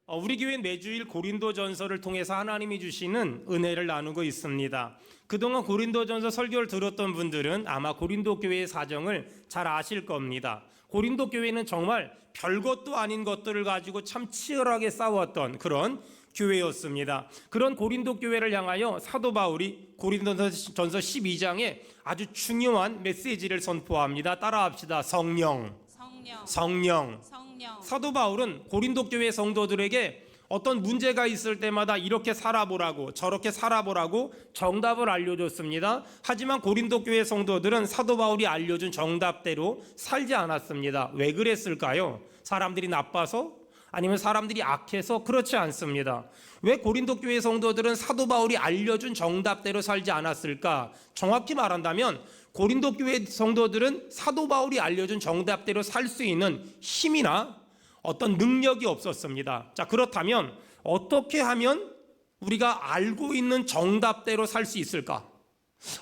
우리 교회는 매주일 고린도전서를 통해서 하나님이 주시는 은혜를 나누고 있습니다. 그동안 고린도전서 설교를 들었던 분들은 아마 고린도 교회의 사정을 잘 아실 겁니다. 고린도 교회는 정말 별것도 아닌 것들을 가지고 참 치열하게 싸웠던 그런 교회였습니다. 그런 고린도 교회를 향하여 사도 바울이 고린도전서 12장에 아주 중요한 메시지를 선포합니다. 따라합시다. 성령. 사도 바울은 고린도 교회 성도들에게 어떤 문제가 있을 때마다 이렇게 살아보라고 저렇게 살아보라고 정답을 알려줬습니다. 하지만 고린도 교회 성도들은 사도 바울이 알려준 정답대로 살지 않았습니다. 왜 그랬을까요? 사람들이 나빠서? 아니면 사람들이 악해서? 그렇지 않습니다. 왜 고린도 교회 성도들은 사도 바울이 알려준 정답대로 살지 않았을까? 정확히 말한다면 고린도 교회 성도들은 사도 바울이 알려준 정답대로 살 수 있는 힘이나 어떤 능력이 없었습니다. 자, 그렇다면 어떻게 하면 우리가 알고 있는 정답대로 살 수 있을까?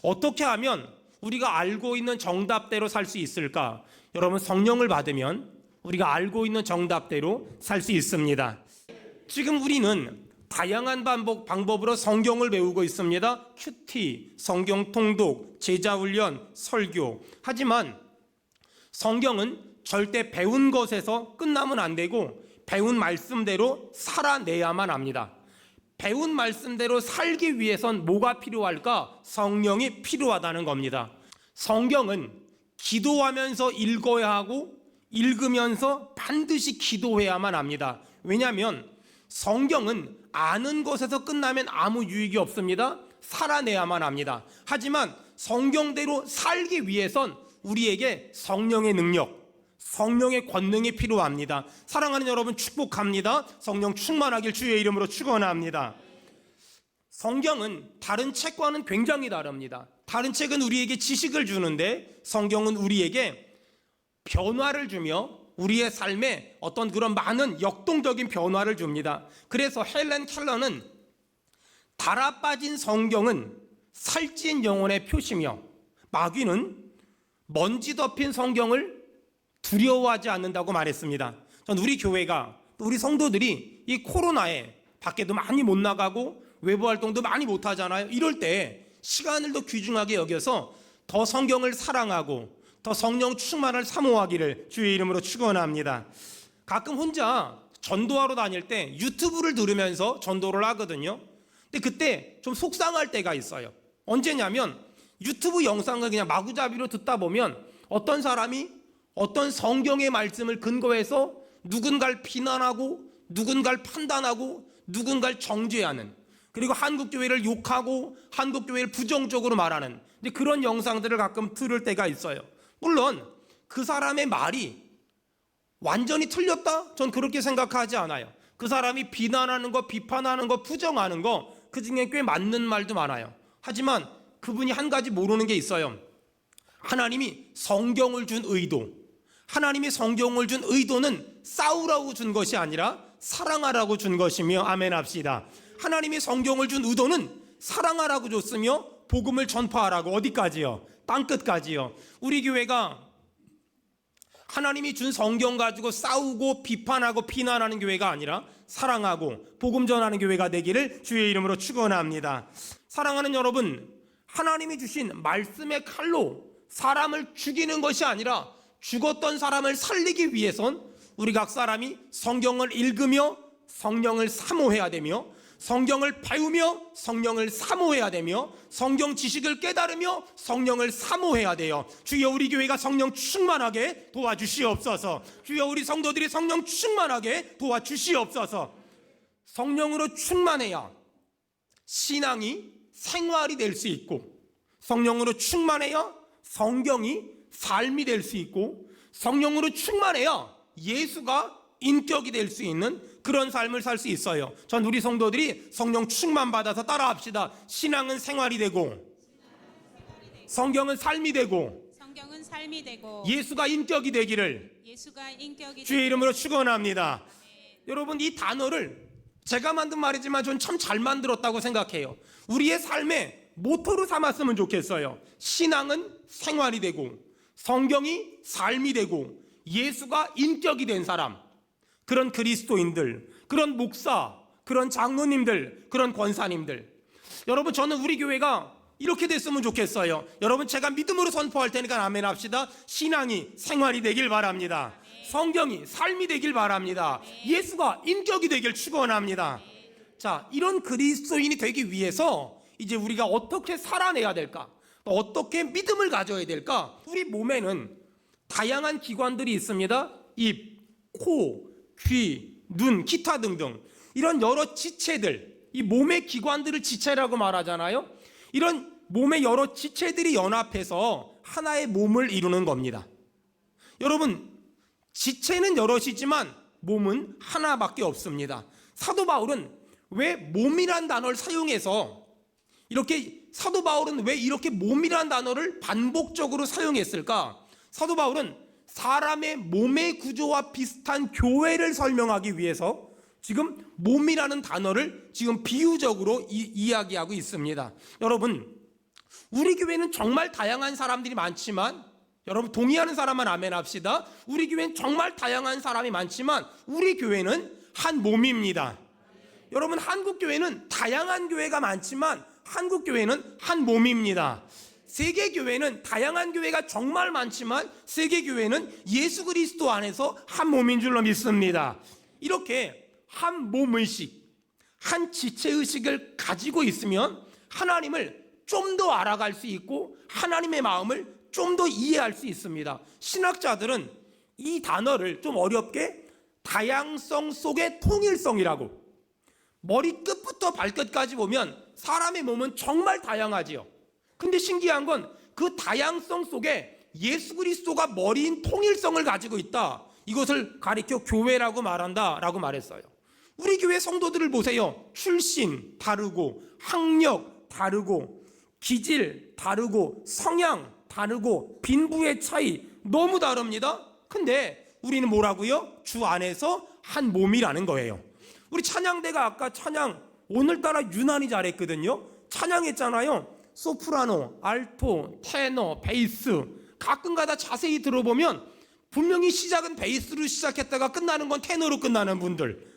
어떻게 하면 우리가 알고 있는 정답대로 살 수 있을까? 여러분, 성령을 받으면 우리가 알고 있는 정답대로 살 수 있습니다. 지금 우리는 다양한 방법으로 성경을 배우고 있습니다. 큐티, 성경 통독, 제자훈련, 설교. 하지만 성경은 절대 배운 것에서 끝나면 안 되고 배운 말씀대로 살아내야만 합니다. 배운 말씀대로 살기 위해선 뭐가 필요할까? 성령이 필요하다는 겁니다. 성경은 기도하면서 읽어야 하고 읽으면서 반드시 기도해야만 합니다. 왜냐하면 성경은 아는 것에서 끝나면 아무 유익이 없습니다. 살아내야만 합니다. 하지만 성경대로 살기 위해선 우리에게 성령의 능력, 성령의 권능이 필요합니다. 사랑하는 여러분, 축복합니다. 성령 충만하길 주의 이름으로 축원합니다. 성경은 다른 책과는 굉장히 다릅니다. 다른 책은 우리에게 지식을 주는데 성경은 우리에게 변화를 주며 우리의 삶에 어떤 그런 많은 역동적인 변화를 줍니다. 그래서 헬렌 켈러는 달아 빠진 성경은 살찐 영혼의 표시며 마귀는 먼지 덮인 성경을 두려워하지 않는다고 말했습니다. 전 우리 교회가 또 우리 성도들이 이 코로나에 밖에도 많이 못 나가고 외부 활동도 많이 못 하잖아요. 이럴 때 시간을 더 귀중하게 여겨서 더 성경을 사랑하고 더 성령 충만을 사모하기를 주의 이름으로 축원합니다. 가끔 혼자 전도하러 다닐 때 유튜브를 들으면서 전도를 하거든요. 근데 그때 좀 속상할 때가 있어요. 언제냐면 유튜브 영상을 그냥 마구잡이로 듣다 보면 어떤 사람이 어떤 성경의 말씀을 근거해서 누군가를 비난하고 누군가를 판단하고 누군가를 정죄하는, 그리고 한국교회를 욕하고 한국교회를 부정적으로 말하는 그런 영상들을 가끔 들을 때가 있어요. 물론 그 사람의 말이 완전히 틀렸다? 전 그렇게 생각하지 않아요. 그 사람이 비난하는 거, 비판하는 거, 부정하는 거, 그 중에 꽤 맞는 말도 많아요. 하지만 그분이 한 가지 모르는 게 있어요. 하나님이 성경을 준 의도, 하나님이 성경을 준 의도는 싸우라고 준 것이 아니라 사랑하라고 준 것이며, 아멘 합시다. 하나님이 성경을 준 의도는 사랑하라고 줬으며 복음을 전파하라고. 어디까지요? 땅끝까지요. 우리 교회가 하나님이 준 성경 가지고 싸우고 비판하고 비난하는 교회가 아니라 사랑하고 복음 전하는 교회가 되기를 주의 이름으로 축원합니다. 사랑하는 여러분, 하나님이 주신 말씀의 칼로 사람을 죽이는 것이 아니라 죽었던 사람을 살리기 위해선 우리 각 사람이 성경을 읽으며 성령을 사모해야 되며, 성경을 배우며 성령을 사모해야 되며, 성경 지식을 깨달으며 성령을 사모해야 돼요. 주여, 우리 교회가 성령 충만하게 도와주시옵소서. 주여, 우리 성도들이 성령 충만하게 도와주시옵소서. 성령으로 충만해야 신앙이 생활이 될 수 있고, 성령으로 충만해야 성경이 삶이 될 수 있고, 성령으로 충만해야 예수가 인격이 될 수 있는 그런 삶을 살 수 있어요. 전 우리 성도들이 성령 충만 받아서 따라합시다. 신앙은 생활이 되고, 성경은 삶이 되고, 예수가 인격이 되기를 주의 이름으로 축원합니다. 여러분, 이 단어를 제가 만든 말이지만 전 참 잘 만들었다고 생각해요. 우리의 삶의 모토로 삼았으면 좋겠어요. 신앙은 생활이 되고, 성경이 삶이 되고, 예수가 인격이 된 사람, 그런 그리스도인들, 그런 목사, 그런 장로님들, 그런 권사님들. 여러분, 저는 우리 교회가 이렇게 됐으면 좋겠어요. 여러분, 제가 믿음으로 선포할 테니까 아멘 합시다. 신앙이 생활이 되길 바랍니다. 성경이 삶이 되길 바랍니다. 예수가 인격이 되길 축원합니다. 자, 이런 그리스도인이 되기 위해서 이제 우리가 어떻게 살아내야 될까? 어떻게 믿음을 가져야 될까? 우리 몸에는 다양한 기관들이 있습니다. 입, 코, 귀, 눈, 기타 등등 이런 여러 지체들, 이 몸의 기관들을 지체라고 말하잖아요. 이런 몸의 여러 지체들이 연합해서 하나의 몸을 이루는 겁니다. 여러분, 지체는 여럿이지만 몸은 하나밖에 없습니다. 사도 바울은 왜 몸이란 단어를 사용해서 사도 바울은 왜 이렇게 몸이란 단어를 반복적으로 사용했을까? 사도 바울은 사람의 몸의 구조와 비슷한 교회를 설명하기 위해서 지금 몸이라는 단어를 지금 비유적으로 이야기하고 있습니다. 여러분, 우리 교회는 정말 다양한 사람들이 많지만, 여러분 동의하는 사람만 아멘 합시다. 우리 교회는 정말 다양한 사람이 많지만 우리 교회는 한 몸입니다. 여러분, 한국 교회는 다양한 교회가 많지만 한국 교회는 한 몸입니다. 세계 교회는 다양한 교회가 정말 많지만 세계 교회는 예수 그리스도 안에서 한 몸인 줄로 믿습니다. 이렇게 한 몸의식, 한 지체의식을 가지고 있으면 하나님을 좀 더 알아갈 수 있고 하나님의 마음을 좀 더 이해할 수 있습니다. 신학자들은 이 단어를 좀 어렵게 다양성 속의 통일성이라고, 머리끝부터 발끝까지 보면 사람의 몸은 정말 다양하지요. 근데 신기한 건 그 다양성 속에 예수 그리스도가 머리인 통일성을 가지고 있다. 이것을 가리켜 교회라고 말한다 라고 말했어요. 우리 교회 성도들을 보세요. 출신 다르고, 학력 다르고, 기질 다르고, 성향 다르고, 빈부의 차이 너무 다릅니다. 근데 우리는 뭐라고요? 주 안에서 한 몸이라는 거예요. 우리 찬양대가 아까 찬양 오늘따라 유난히 잘했거든요. 찬양했잖아요. 소프라노, 알토, 테너, 베이스. 가끔가다 자세히 들어보면 분명히 시작은 베이스로 시작했다가 끝나는 건 테너로 끝나는 분들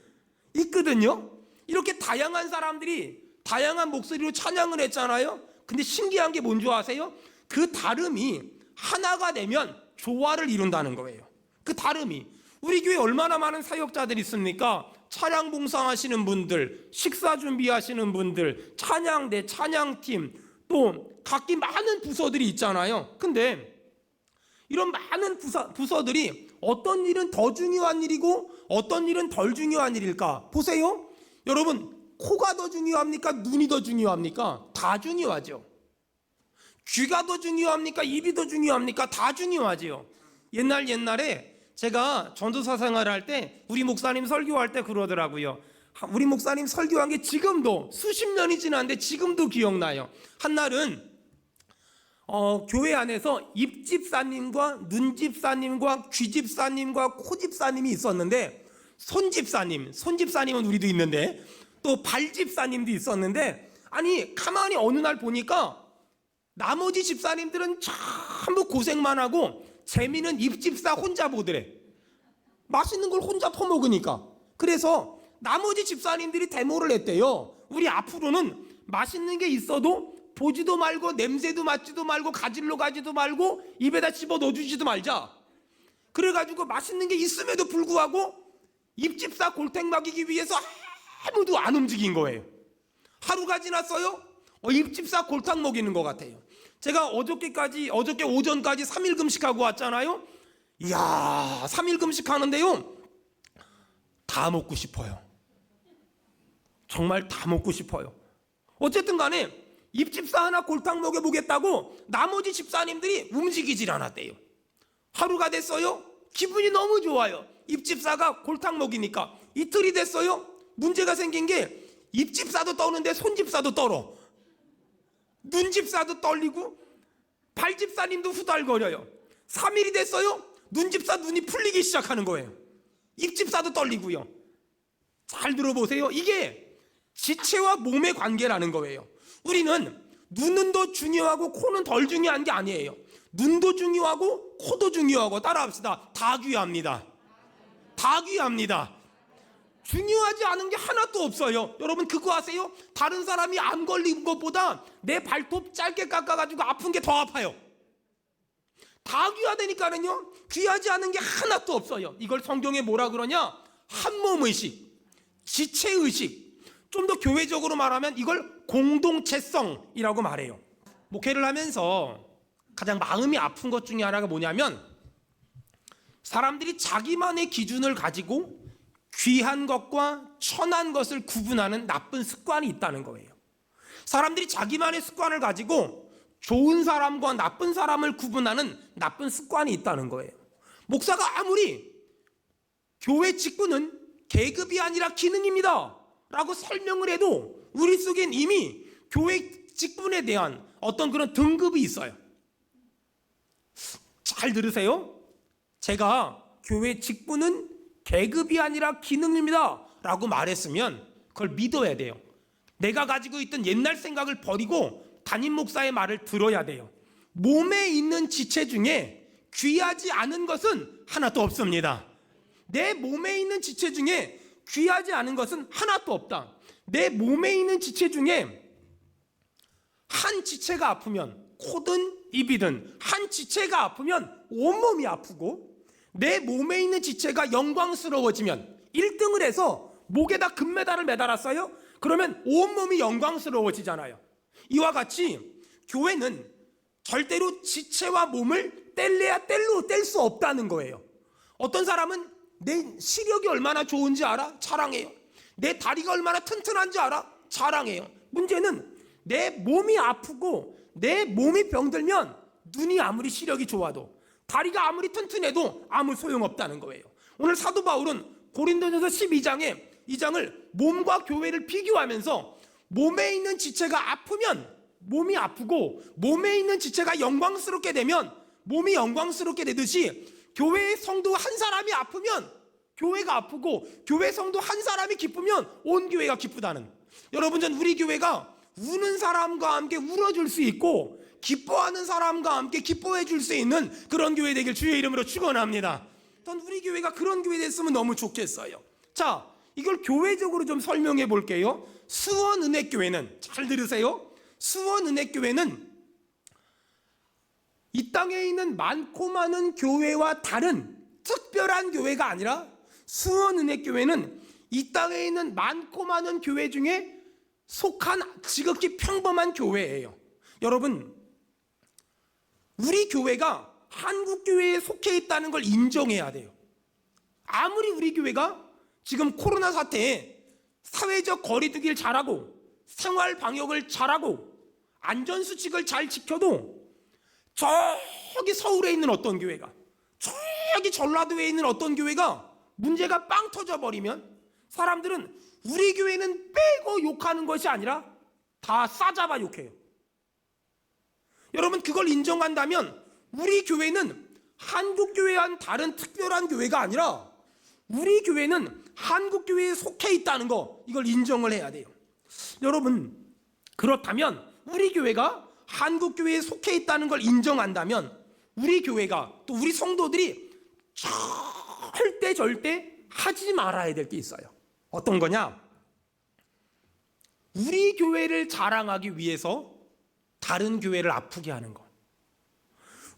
있거든요. 이렇게 다양한 사람들이 다양한 목소리로 찬양을 했잖아요. 근데 신기한 게 뭔지 아세요? 그 다름이 하나가 되면 조화를 이룬다는 거예요. 그 다름이. 우리 교회 얼마나 많은 사역자들이 있습니까? 차량 봉사하시는 분들, 식사 준비하시는 분들, 찬양대, 찬양팀, 또 각기 많은 부서들이 있잖아요. 근데 이런 많은 부서들이 어떤 일은 더 중요한 일이고 어떤 일은 덜 중요한 일일까? 보세요. 여러분, 코가 더 중요합니까? 눈이 더 중요합니까? 다 중요하죠. 귀가 더 중요합니까? 입이 더 중요합니까? 다 중요하지요. 옛날에 제가 전도사 생활할 때 우리 목사님 설교할 때 그러더라고요. 우리 목사님 설교한 게 지금도 수십 년이 지났는데 지금도 기억나요. 한날은 교회 안에서 입집사님과 눈집사님과 귀집사님과 코집사님이 있었는데, 손집사님은 우리도 있는데 또 발집사님도 있었는데, 아니 가만히 어느 날 보니까 나머지 집사님들은 전부 고생만 하고 재미는 입집사 혼자 보더래. 맛있는 걸 혼자 퍼먹으니까. 그래서 나머지 집사님들이 데모를 했대요. 우리 앞으로는 맛있는 게 있어도 보지도 말고 냄새도 맡지도 말고 가지러 가지도 말고 입에다 집어 넣어주지도 말자. 그래가지고 맛있는 게 있음에도 불구하고 입집사 골택 먹이기 위해서 아무도 안 움직인 거예요. 하루가 지났어요. 입집사 골탕 먹이는 것 같아요. 제가 어저께 오전까지 3일 금식하고 왔잖아요. 이야, 3일 금식하는데요, 다 먹고 싶어요. 정말 다 먹고 싶어요. 어쨌든 간에 입집사 하나 골탕 먹여보겠다고 나머지 집사님들이 움직이질 않았대요. 하루가 됐어요. 기분이 너무 좋아요. 입집사가 골탕 먹이니까. 이틀이 됐어요. 문제가 생긴 게 입집사도 떠는데 손집사도 떨어. 눈집사도 떨리고 발집사님도 후달거려요. 3일이 됐어요. 눈집사 눈이 풀리기 시작하는 거예요. 입집사도 떨리고요. 잘 들어보세요. 이게 지체와 몸의 관계라는 거예요. 우리는 눈은 더 중요하고 코는 덜 중요한 게 아니에요. 눈도 중요하고 코도 중요하고, 따라합시다. 다 귀합니다. 다 귀합니다. 중요하지 않은 게 하나도 없어요. 여러분 그거 아세요? 다른 사람이 암 걸린 것보다 내 발톱 짧게 깎아가지고 아픈 게 더 아파요. 다 귀하다니까는요. 귀하지 않은 게 하나도 없어요. 이걸 성경에 뭐라 그러냐? 한몸의식, 지체의식. 좀 더 교회적으로 말하면 이걸 공동체성이라고 말해요. 목회를 하면서 가장 마음이 아픈 것 중에 하나가 뭐냐면 사람들이 자기만의 기준을 가지고 귀한 것과 천한 것을 구분하는 나쁜 습관이 있다는 거예요. 사람들이 자기만의 습관을 가지고 좋은 사람과 나쁜 사람을 구분하는 나쁜 습관이 있다는 거예요. 목사가 아무리 교회 직분은 계급이 아니라 기능입니다 라고 설명을 해도 우리 속엔 이미 교회 직분에 대한 어떤 그런 등급이 있어요. 잘 들으세요. 제가 교회 직분은 계급이 아니라 기능입니다 라고 말했으면 그걸 믿어야 돼요. 내가 가지고 있던 옛날 생각을 버리고 담임 목사의 말을 들어야 돼요. 몸에 있는 지체 중에 귀하지 않은 것은 하나도 없습니다. 내 몸에 있는 지체 중에 귀하지 않은 것은 하나도 없다. 내 몸에 있는 지체 중에 한 지체가 아프면 코든 입이든 한 지체가 아프면 온몸이 아프고 내 몸에 있는 지체가 영광스러워지면 1등을 해서 목에다 금메달을 매달았어요? 그러면 온몸이 영광스러워지잖아요. 이와 같이 교회는 절대로 지체와 몸을 뗄래야 뗄 수 없다는 거예요. 어떤 사람은 내 시력이 얼마나 좋은지 알아? 자랑해요. 내 다리가 얼마나 튼튼한지 알아? 자랑해요. 문제는 내 몸이 아프고 내 몸이 병들면 눈이 아무리 시력이 좋아도 다리가 아무리 튼튼해도 아무 소용없다는 거예요. 오늘 사도 바울은 고린도전서 12장에 이 장을 몸과 교회를 비교하면서 몸에 있는 지체가 아프면 몸이 아프고 몸에 있는 지체가 영광스럽게 되면 몸이 영광스럽게 되듯이 교회의 성도 한 사람이 아프면 교회가 아프고 교회 성도 한 사람이 기쁘면 온 교회가 기쁘다는. 여러분, 전 우리 교회가 우는 사람과 함께 울어줄 수 있고 기뻐하는 사람과 함께 기뻐해 줄 수 있는 그런 교회 되길 주의 이름으로 축원합니다. 전 우리 교회가 그런 교회 됐으면 너무 좋겠어요. 자, 이걸 교회적으로 좀 설명해 볼게요. 수원은혜교회는, 잘 들으세요, 수원은혜교회는 이 땅에 있는 많고 많은 교회와 다른 특별한 교회가 아니라 수원은혜교회는 이 땅에 있는 많고 많은 교회 중에 속한 지극히 평범한 교회예요. 여러분, 우리 교회가 한국교회에 속해 있다는 걸 인정해야 돼요. 아무리 우리 교회가 지금 코로나 사태에 사회적 거리두기를 잘하고 생활 방역을 잘하고 안전수칙을 잘 지켜도 저기 서울에 있는 어떤 교회가, 저기 전라도에 있는 어떤 교회가 문제가 빵 터져버리면 사람들은 우리 교회는 빼고 욕하는 것이 아니라 다 싸잡아 욕해요. 여러분, 그걸 인정한다면 우리 교회는 한국교회와는 다른 특별한 교회가 아니라 우리 교회는 한국교회에 속해 있다는 거, 이걸 인정을 해야 돼요. 여러분, 그렇다면 우리 교회가 한국교회에 속해 있다는 걸 인정한다면 우리 교회가, 또 우리 성도들이 절대 하지 말아야 될 게 있어요. 어떤 거냐? 우리 교회를 자랑하기 위해서 다른 교회를 아프게 하는 것,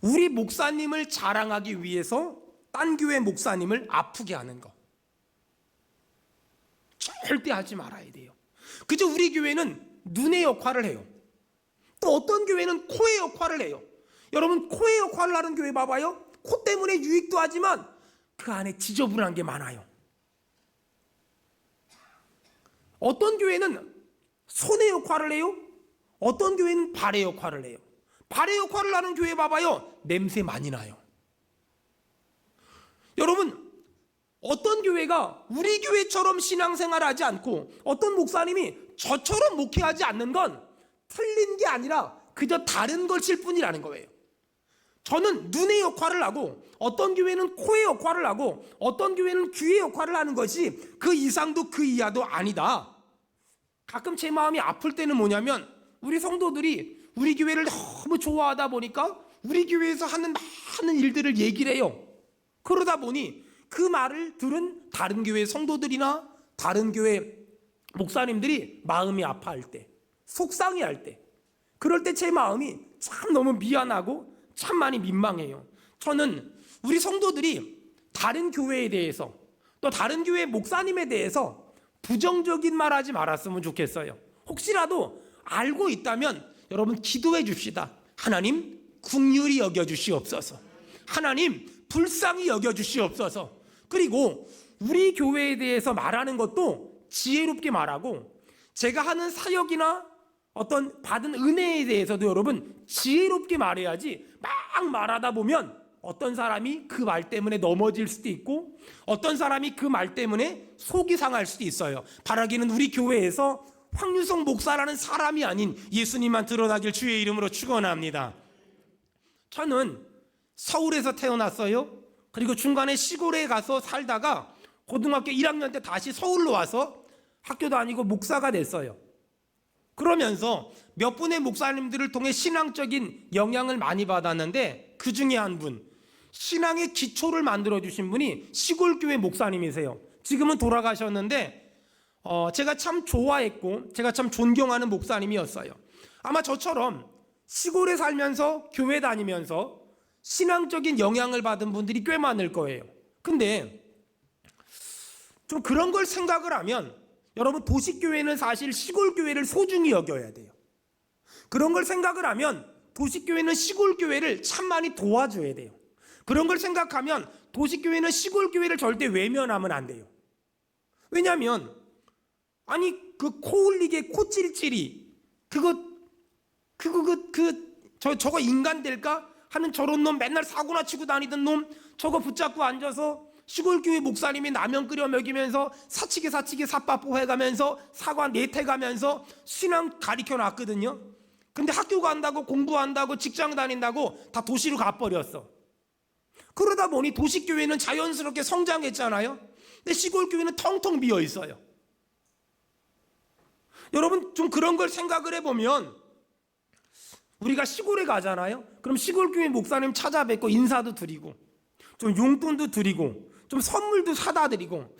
우리 목사님을 자랑하기 위해서 딴 교회 목사님을 아프게 하는 것, 절대 하지 말아야 돼요. 그저 우리 교회는 눈의 역할을 해요. 또 어떤 교회는 코의 역할을 해요. 여러분, 코의 역할을 하는 교회 봐봐요. 코 때문에 유익도 하지만 그 안에 지저분한 게 많아요. 어떤 교회는 손의 역할을 해요. 어떤 교회는 발의 역할을 해요. 발의 역할을 하는 교회 봐봐요. 냄새 많이 나요. 여러분, 어떤 교회가 우리 교회처럼 신앙생활을 하지 않고 어떤 목사님이 저처럼 목회하지 않는 건 틀린 게 아니라 그저 다른 것일 뿐이라는 거예요. 저는 눈의 역할을 하고 어떤 교회는 코의 역할을 하고 어떤 교회는 귀의 역할을 하는 것이 그 이상도 그 이하도 아니다. 가끔 제 마음이 아플 때는 뭐냐면 우리 성도들이 우리 교회를 너무 좋아하다 보니까 우리 교회에서 하는 많은 일들을 얘기를 해요. 그러다 보니 그 말을 들은 다른 교회 성도들이나 다른 교회 목사님들이 마음이 아파할 때, 속상해할 때, 그럴 때 제 마음이 참 너무 미안하고 참 많이 민망해요. 저는 우리 성도들이 다른 교회에 대해서 또 다른 교회 목사님에 대해서 부정적인 말 하지 말았으면 좋겠어요. 혹시라도 알고 있다면 여러분 기도해 줍시다. 하나님 긍휼히 여겨 주시옵소서. 하나님 불쌍히 여겨 주시옵소서. 그리고 우리 교회에 대해서 말하는 것도 지혜롭게 말하고, 제가 하는 사역이나 어떤 받은 은혜에 대해서도 여러분 지혜롭게 말해야지, 막 말하다 보면 어떤 사람이 그 말 때문에 넘어질 수도 있고, 어떤 사람이 그 말 때문에 속이 상할 수도 있어요. 바라기는 우리 교회에서 황유성 목사라는 사람이 아닌 예수님만 드러나길 주의 이름으로 축원합니다. 저는 서울에서 태어났어요. 그리고 중간에 시골에 가서 살다가 고등학교 1학년 때 다시 서울로 와서 학교 다니고 목사가 됐어요. 그러면서 몇 분의 목사님들을 통해 신앙적인 영향을 많이 받았는데, 그 중에 한 분, 신앙의 기초를 만들어주신 분이 시골교회 목사님이세요. 지금은 돌아가셨는데 제가 참 좋아했고 제가 참 존경하는 목사님이었어요. 아마 저처럼 시골에 살면서 교회 다니면서 신앙적인 영향을 받은 분들이 꽤 많을 거예요. 근데 좀 그런 걸 생각을 하면 여러분, 도시교회는 사실 시골교회를 소중히 여겨야 돼요. 그런 걸 생각을 하면 도시교회는 시골교회를 참 많이 도와줘야 돼요. 그런 걸 생각하면 도시교회는 시골교회를 절대 외면하면 안 돼요. 왜냐하면 아니 그 코 흘리게 코찔찔이 저거 인간 될까 하는 저런 놈, 맨날 사고나 치고 다니던 놈 저거 붙잡고 앉아서 시골교회 목사님이 라면 끓여 먹이면서 사치게 삿바뽀 해가면서 사과 내태가면서 신앙 가르쳐 놨거든요. 근데 학교 간다고 공부한다고 직장 다닌다고 다 도시로 가버렸어. 그러다 보니 도시교회는 자연스럽게 성장했잖아요. 근데 시골교회는 텅텅 비어 있어요. 여러분 좀 그런 걸 생각을 해보면, 우리가 시골에 가잖아요. 그럼 시골교회 목사님 찾아뵙고 인사도 드리고 좀 용돈도 드리고 좀 선물도 사다 드리고,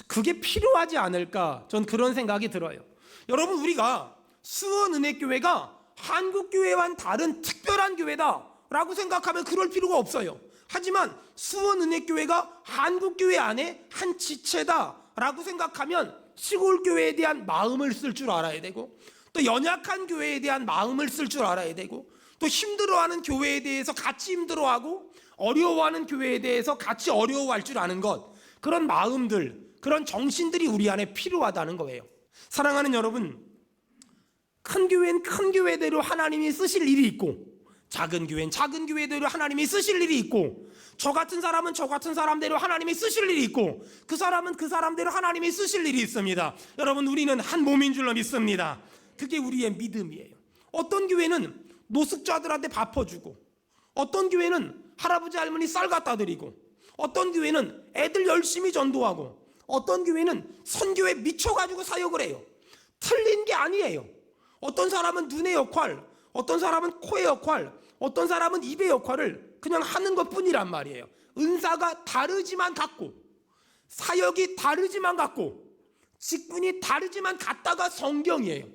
그게 필요하지 않을까, 전 그런 생각이 들어요. 여러분, 우리가 수원은혜교회가 한국교회와는 다른 특별한 교회다라고 생각하면 그럴 필요가 없어요. 하지만 수원은혜교회가 한국교회 안에 한 지체다라고 생각하면 시골교회에 대한 마음을 쓸 줄 알아야 되고, 또 연약한 교회에 대한 마음을 쓸 줄 알아야 되고, 또 힘들어하는 교회에 대해서 같이 힘들어하고 어려워하는 교회에 대해서 같이 어려워할 줄 아는 것, 그런 마음들, 그런 정신들이 우리 안에 필요하다는 거예요. 사랑하는 여러분, 큰 교회는 큰 교회대로 하나님이 쓰실 일이 있고, 작은 교회는 작은 교회대로 하나님이 쓰실 일이 있고, 저 같은 사람은 저 같은 사람대로 하나님이 쓰실 일이 있고, 그 사람은 그 사람대로 하나님이 쓰실 일이 있습니다. 여러분, 우리는 한 몸인 줄로 믿습니다. 그게 우리의 믿음이에요. 어떤 교회는 노숙자들한테 밥 퍼주고, 어떤 교회는 할아버지 할머니 쌀 갖다 드리고, 어떤 교회는 애들 열심히 전도하고, 어떤 교회는 선교에 미쳐가지고 사역을 해요. 틀린 게 아니에요. 어떤 사람은 눈의 역할, 어떤 사람은 코의 역할, 어떤 사람은 입의 역할을 그냥 하는 것 뿐이란 말이에요. 은사가 다르지만 같고, 사역이 다르지만 같고, 직분이 다르지만 같다가 성경이에요.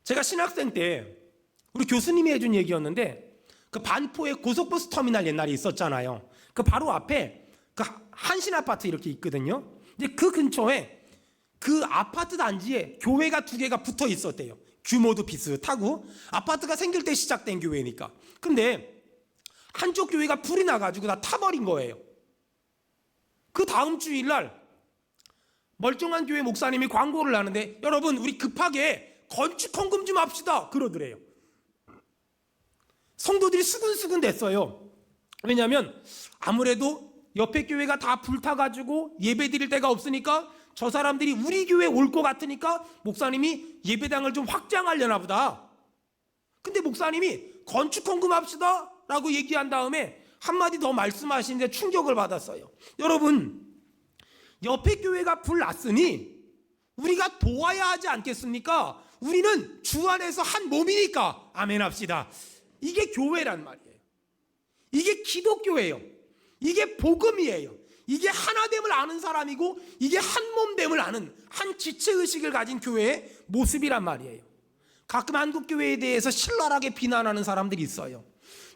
제가 신학생 때 우리 교수님이 해준 얘기였는데, 그 반포에 고속버스 터미널 옛날에 있었잖아요. 그 바로 앞에 그 한신 아파트 이렇게 있거든요. 이제 그 근처에 그 아파트 단지에 교회가 2개가 붙어 있었대요. 규모도 비슷하고 아파트가 생길 때 시작된 교회니까. 근데 한쪽 교회가 불이 나가지고 다 타버린 거예요. 그 다음 주일날 멀쩡한 교회 목사님이 광고를 하는데, 여러분 우리 급하게 건축 헌금 좀 합시다 그러더래요. 성도들이 수근수근 됐어요. 왜냐하면 아무래도 옆에 교회가 다 불타가지고 예배 드릴 데가 없으니까 저 사람들이 우리 교회 올 것 같으니까 목사님이 예배당을 좀 확장하려나 보다. 근데 목사님이 건축 헌금합시다 라고 얘기한 다음에 한마디 더 말씀하시는데 충격을 받았어요. 여러분, 옆에 교회가 불 났으니 우리가 도와야 하지 않겠습니까? 우리는 주 안에서 한 몸이니까 아멘 합시다. 이게 교회란 말이에요. 이게 기독교예요. 이게 복음이에요. 이게 하나됨을 아는 사람이고 이게 한몸됨을 아는 한 지체의식을 가진 교회의 모습이란 말이에요. 가끔 한국교회에 대해서 신랄하게 비난하는 사람들이 있어요.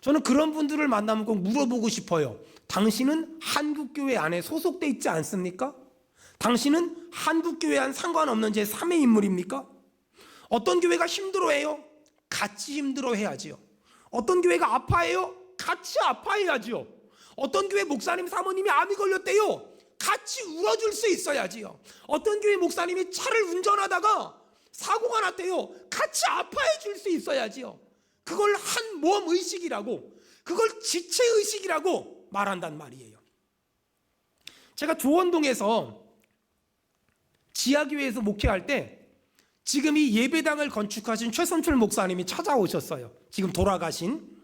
저는 그런 분들을 만나면 꼭 물어보고 싶어요. 당신은 한국교회 안에 소속돼 있지 않습니까? 당신은 한국교회와는 상관없는 제3의 인물입니까? 어떤 교회가 힘들어해요? 같이 힘들어해야지요. 어떤 교회가 아파해요? 같이 아파해야지요. 어떤 교회 목사님 사모님이 암이 걸렸대요. 같이 울어줄 수 있어야지요. 어떤 교회 목사님이 차를 운전하다가 사고가 났대요. 같이 아파해 줄 수 있어야지요. 그걸 한 몸 의식이라고, 그걸 지체 의식이라고 말한단 말이에요. 제가 조원동에서 지하교회에서 목회할 때 지금 이 예배당을 건축하신 최선출 목사님이 찾아오셨어요. 지금 돌아가신.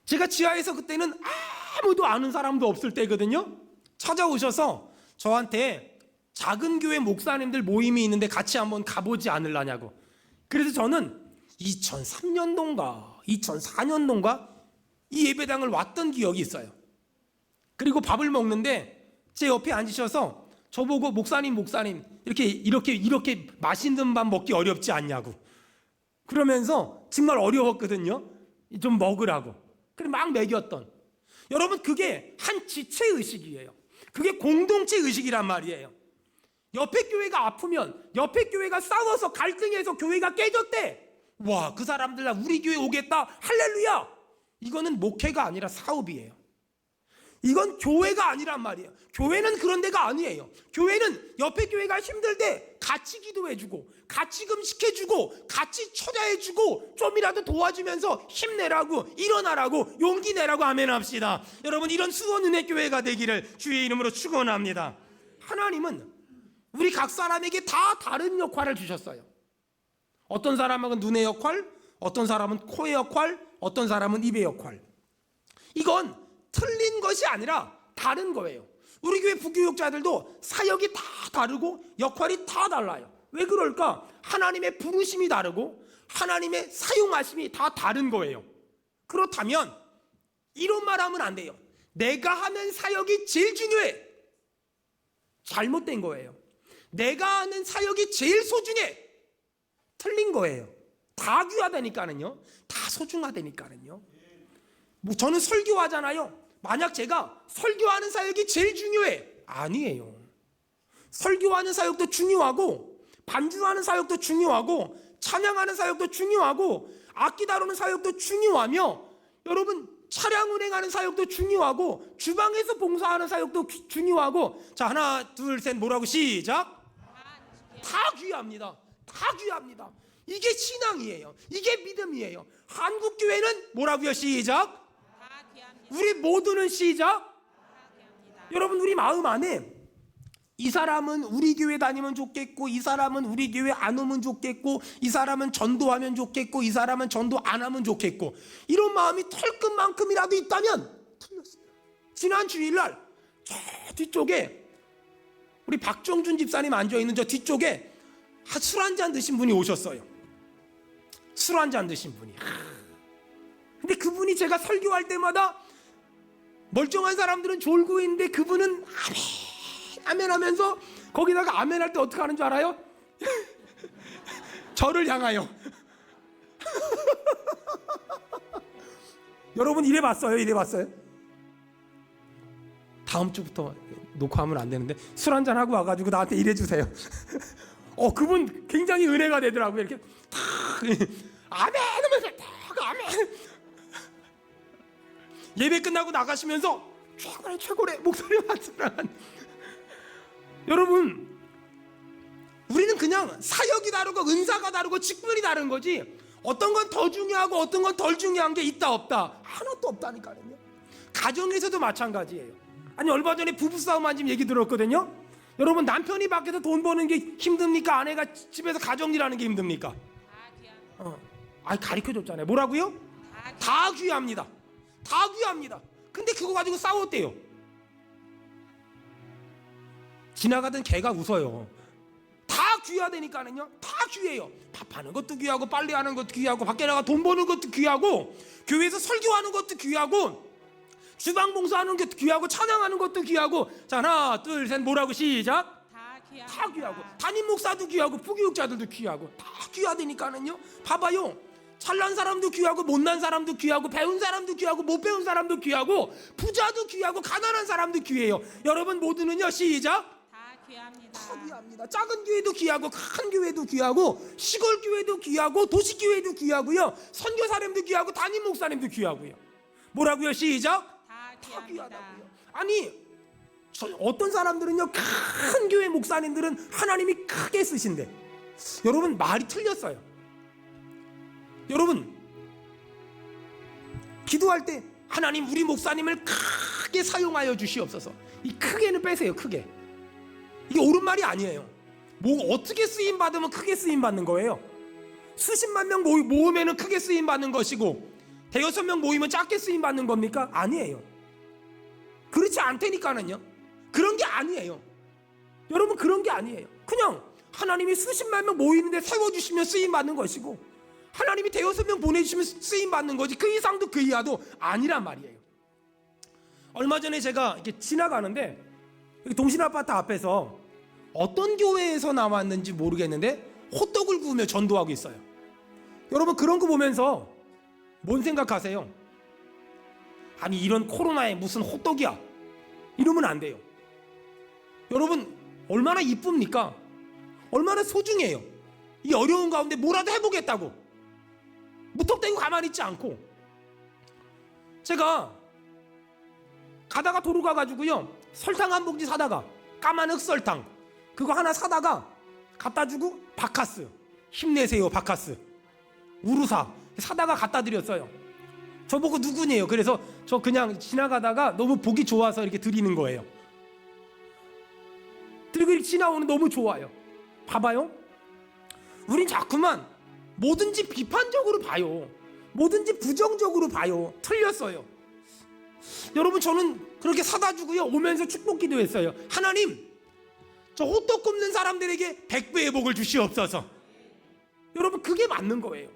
제가 지하에서 그때는 아무도 아는 사람도 없을 때거든요. 찾아오셔서 저한테 작은 교회 목사님들 모임이 있는데 같이 한번 가보지 않으려냐고. 그래서 저는 2003년도인가 2004년도인가 이 예배당을 왔던 기억이 있어요. 그리고 밥을 먹는데 제 옆에 앉으셔서 저보고 목사님 이렇게 맛있는 밥 먹기 어렵지 않냐고. 그러면서 정말 어려웠거든요. 좀 먹으라고. 그래 막 먹였던. 여러분, 그게 한 지체 의식이에요. 그게 공동체 의식이란 말이에요. 옆에 교회가 아프면, 옆에 교회가 싸워서 갈등해서 교회가 깨졌대. 와, 그 사람들 다 우리 교회 오겠다, 할렐루야. 이거는 목회가 아니라 사업이에요. 이건 교회가 아니란 말이에요. 교회는 그런 데가 아니에요. 교회는 옆에 교회가 힘들 때 같이 기도해주고, 같이 금식해주고, 같이 처자해주고, 좀이라도 도와주면서 힘내라고, 일어나라고, 용기 내라고 아멘 합시다. 여러분, 이런 수원은혜 교회가 되기를 주의 이름으로 축원합니다. 하나님은 우리 각 사람에게 다 다른 역할을 주셨어요. 어떤 사람은 눈의 역할, 어떤 사람은 코의 역할, 어떤 사람은 입의 역할. 이건 틀린 것이 아니라 다른 거예요. 우리 교회 부교육자들도 사역이 다 다르고 역할이 다 달라요. 왜 그럴까? 하나님의 부르심이 다르고 하나님의 사용하심이 다 다른 거예요. 그렇다면 이런 말하면 안 돼요. 내가 하는 사역이 제일 중요해. 잘못된 거예요. 내가 하는 사역이 제일 소중해. 틀린 거예요. 다 귀하다니까는요. 다 소중하다니까는요. 뭐 저는 설교하잖아요. 만약 제가 설교하는 사역이 제일 중요해. 아니에요. 설교하는 사역도 중요하고, 반주하는 사역도 중요하고, 찬양하는 사역도 중요하고, 악기 다루는 사역도 중요하며, 여러분 차량 운행하는 사역도 중요하고, 주방에서 봉사하는 사역도 중요하고. 자, 하나 둘 셋 뭐라고 시작. 다 귀합니다. 다 귀합니다. 이게 신앙이에요. 이게 믿음이에요. 한국교회는 뭐라고요? 시작. 우리 모두는 시작. 여러분, 우리 마음 안에 이 사람은 우리 교회 다니면 좋겠고, 이 사람은 우리 교회 안 오면 좋겠고, 이 사람은 전도하면 좋겠고, 이 사람은 전도 안 하면 좋겠고, 이런 마음이 털끝만큼이라도 있다면 틀렸어요. 지난 주일날 저 뒤쪽에 우리 박정준 집사님 앉아있는 저 뒤쪽에 술 한잔 드신 분이 오셨어요. 술 한잔 드신 분이. 근데 그분이 제가 설교할 때마다 멀쩡한 사람들은 졸고 있는데 그분은 아멘 아멘 하면서, 거기다가 아멘 할 때 어떻게 하는 줄 알아요? 저를 향하여. 여러분 이래 봤어요? 이래 봤어요? 다음 주부터 녹화하면 안 되는데 술 한잔 하고 와가지고 나한테 이래 주세요. 그분 굉장히 은혜가 되더라고요. 이렇게 아멘 하면서 아멘. 예배 끝나고 나가시면서 최고래 목소리 맞추란. 여러분, 우리는 그냥 사역이 다르고 은사가 다르고 직분이 다른 거지, 어떤 건 더 중요하고 어떤 건 덜 중요한 게 있다 없다? 하나도 없다니까요. 가정에서도 마찬가지예요. 아니, 얼마 전에 부부싸움 한 집 얘기 들었거든요. 여러분, 남편이 밖에서 돈 버는 게 힘듭니까? 아내가 집에서 가정일하는 게 힘듭니까? 가르쳐줬잖아요. 뭐라고요? 다 귀합니다. 다 귀합니다. 근데 그거 가지고 싸웠대요. 지나가던 개가 웃어요. 다 귀하다니까는요. 다 귀해요. 밥하는 것도 귀하고, 빨래하는 것도 귀하고, 밖에 나가 돈 버는 것도 귀하고, 교회에서 설교하는 것도 귀하고, 주방 봉사하는 것도 귀하고 찬양하는 것도 귀하고. 자, 하나 둘 셋 뭐라고 시작. 다 귀하고. 담임 목사도 귀하고 부교육자들도 귀하고 다 귀하다니까는요. 봐봐요. 잘난 사람도 귀하고 못난 사람도 귀하고 배운 사람도 귀하고 못 배운 사람도 귀하고 부자도 귀하고 가난한 사람도 귀해요. 여러분 모두는요 시작. 다 귀합니다. 다 귀합니다. 작은 교회도 귀하고 큰 교회도 귀하고 시골 교회도 귀하고 도시 교회도 귀하고요. 선교사님도 귀하고 담임 목사님도 귀하고요. 뭐라고요? 시작. 다 다 귀합니다. 귀하다고요. 아니 어떤 사람들은요 큰 교회 목사님들은 하나님이 크게 쓰신대. 여러분 말이 틀렸어요. 여러분 기도할 때 하나님 우리 목사님을 크게 사용하여 주시옵소서. 이 크게는 빼세요. 크게. 이게 옳은 말이 아니에요. 뭐 어떻게 쓰임 받으면 크게 쓰임 받는 거예요. 수십만 명 모으면은 크게 쓰임 받는 것이고 대여섯 명 모이면 작게 쓰임 받는 겁니까? 아니에요. 그렇지 않다니까는요. 그런 게 아니에요. 여러분 그런 게 아니에요. 그냥 하나님이 수십만 명 모이는데 세워주시면 쓰임 받는 것이고 하나님이 대여섯 명 보내주시면 쓰임 받는 거지 그 이상도 그 이하도 아니란 말이에요. 얼마 전에 제가 이렇게 지나가는데 동신아파트 앞에서 어떤 교회에서 나왔는지 모르겠는데 호떡을 구우며 전도하고 있어요. 여러분 그런 거 보면서 뭔 생각하세요? 아니 이런 코로나에 무슨 호떡이야 이러면 안 돼요. 여러분 얼마나 이쁩니까? 얼마나 소중해요. 이 어려운 가운데 뭐라도 해보겠다고 무턱대고 가만히 있지 않고. 제가 가다가 도로 가가지고요 설탕 한 봉지 사다가 까만 흑설탕 그거 하나 사다가 갖다 주고 바카스 힘내세요 바카스 우루사 사다가 갖다 드렸어요. 저보고 누구냐요? 그래서 저 그냥 지나가다가 너무 보기 좋아서 이렇게 드리는 거예요. 들고 이렇게 지나오는 너무 좋아요. 봐봐요. 우린 자꾸만 뭐든지 비판적으로 봐요. 뭐든지 부정적으로 봐요. 틀렸어요. 여러분 저는 그렇게 사다 주고요 오면서 축복 기도했어요. 하나님 저 호떡 굽는 사람들에게 100배의 복을 주시옵소서. 여러분 그게 맞는 거예요.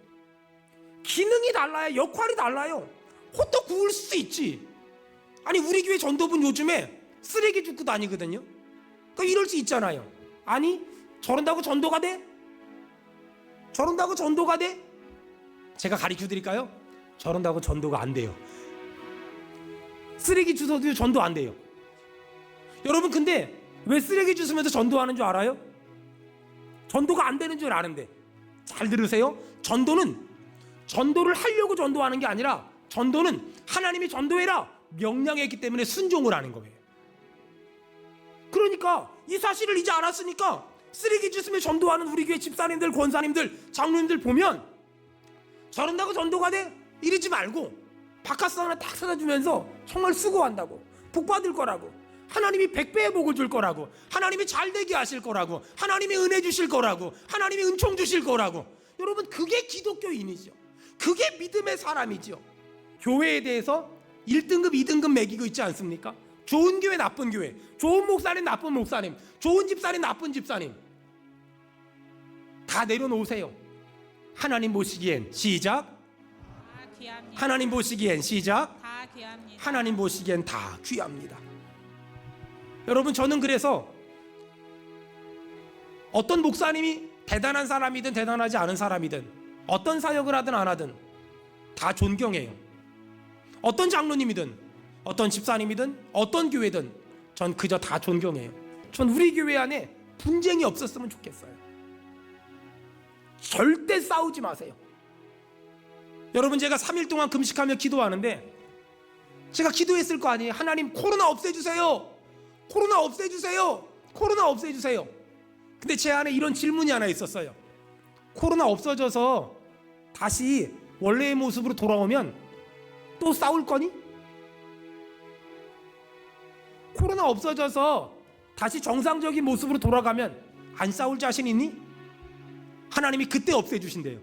기능이 달라요. 역할이 달라요. 호떡 구울 수 있지. 아니 우리 교회 전도분 요즘에 쓰레기 줍고 다니거든요. 그러니까 이럴 수 있잖아요. 아니 저런다고 전도가 돼? 저런다고 전도가 돼? 제가 가르쳐 드릴까요? 저런다고 전도가 안 돼요. 쓰레기 주워도 전도 안 돼요. 여러분 근데 왜 쓰레기 주우면서 전도하는 줄 알아요? 전도가 안 되는 줄 아는데. 잘 들으세요. 전도를 하려고 전도하는 게 아니라 전도는 하나님이 전도해라 명령했기 때문에 순종을 하는 거예요. 그러니까 이 사실을 이제 알았으니까 쓰레기 주스며 전도하는 우리 교회 집사님들, 권사님들, 장로님들 보면 저런다고 전도가 돼? 이러지 말고 바카스 하나 딱 사다 주면서 정말 수고한다고 복 받을 거라고 하나님이 100배의 복을 줄 거라고 하나님이 잘되게 하실 거라고 하나님이 은혜 주실 거라고 하나님이 은총 주실 거라고. 여러분 그게 기독교인이죠. 그게 믿음의 사람이죠. 교회에 대해서 1등급 2등급 매기고 있지 않습니까? 좋은 교회 나쁜 교회, 좋은 목사님 나쁜 목사님, 좋은 집사님 나쁜 집사님 다 내려놓으세요. 하나님 보시기엔 시작. 다 귀합니다. 하나님 보시기엔 시작. 다 귀합니다. 하나님 보시기엔 다 귀합니다. 여러분 저는 그래서 어떤 목사님이 대단한 사람이든 대단하지 않은 사람이든 어떤 사역을 하든 안 하든 다 존경해요. 어떤 장로님이든 어떤 집사님이든 어떤 교회든 전 그저 다 존경해요. 전 우리 교회 안에 분쟁이 없었으면 좋겠어요. 절대 싸우지 마세요. 여러분 제가 3일 동안 금식하며 기도하는데 제가 기도했을 거 아니에요. 하나님 코로나 없애주세요. 코로나 없애주세요. 코로나 없애주세요. 근데 제 안에 이런 질문이 하나 있었어요. 코로나 없어져서 다시 원래의 모습으로 돌아오면 또 싸울 거니? 코로나 없어져서 다시 정상적인 모습으로 돌아가면 안 싸울 자신 있니? 하나님이 그때 없애주신대요.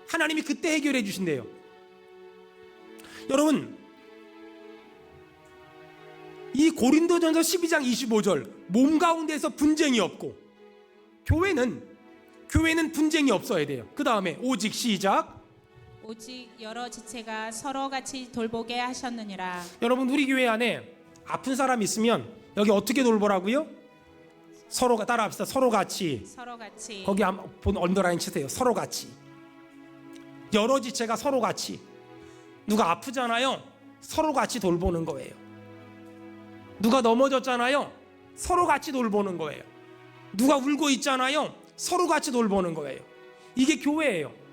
하나님이 그때 해결해 주신대요. 여러분 이 고린도전서 12장 25절 몸 가운데서 분쟁이 없고 교회는 분쟁이 없어야 돼요. 그 다음에 오직 시작 오직 여러 지체가 서로 같이 돌보게 하셨느니라. 여러분, 우리 교회 안에 아픈 사람 있으면 여기 어떻게 돌보라고요? 서로가, 따라합시다. 서로 같이. 서로 같이. 거기 본 언더라인 치세요. 서로 같이. 여러 지체가 서로 같이. 누가 아프잖아요. 서로 같이 돌보는 거예요. 누가 넘어졌잖아요. 서로 같이 돌보는 거예요. 누가 울고 있잖아요. 서로 같이 돌보는 거예요. 이게 교회예요.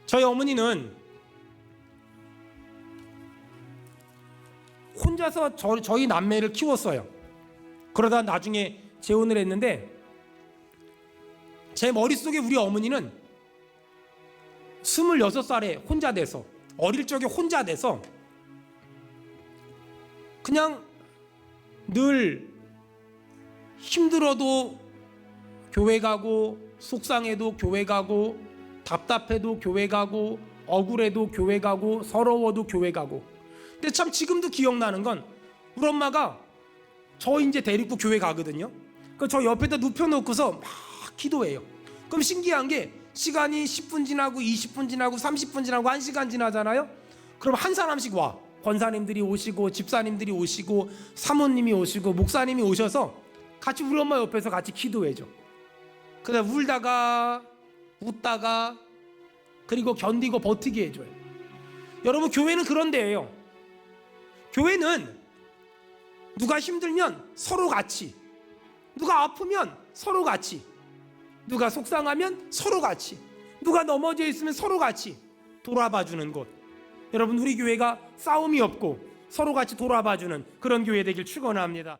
저희 어머니는 혼자서 저희 남매를 키웠어요. 그러다 나중에 재혼을 했는데, 제 머릿속에 우리 어머니는 26살에 혼자 돼서, 어릴 적에 혼자 돼서 그냥 늘 힘들어도 교회 가고, 속상해도 교회 가고, 답답해도 교회 가고, 억울해도 교회 가고, 서러워도 교회 가고. 근데 참 지금도 기억나는 건 우리 엄마가 저 이제 데리고 교회 가거든요. 그 저 옆에다 눕혀놓고서 막 기도해요. 그럼 신기한 게 시간이 10분 지나고 20분 지나고 30분 지나고 1시간 지나잖아요. 그럼 한 사람씩 와. 권사님들이 오시고 집사님들이 오시고 사모님이 오시고 목사님이 오셔서 같이 우리 엄마 옆에서 같이 기도해줘. 그다음 울다가 웃다가 그리고 견디고 버티게 해줘요. 여러분, 교회는 그런 데예요. 교회는 누가 힘들면 서로 같이, 누가 아프면 서로 같이, 누가 속상하면 서로 같이, 누가 넘어져 있으면 서로 같이 돌아봐주는 곳. 여러분, 우리 교회가 싸움이 없고 서로 같이 돌아봐주는 그런 교회 되길 축원합니다.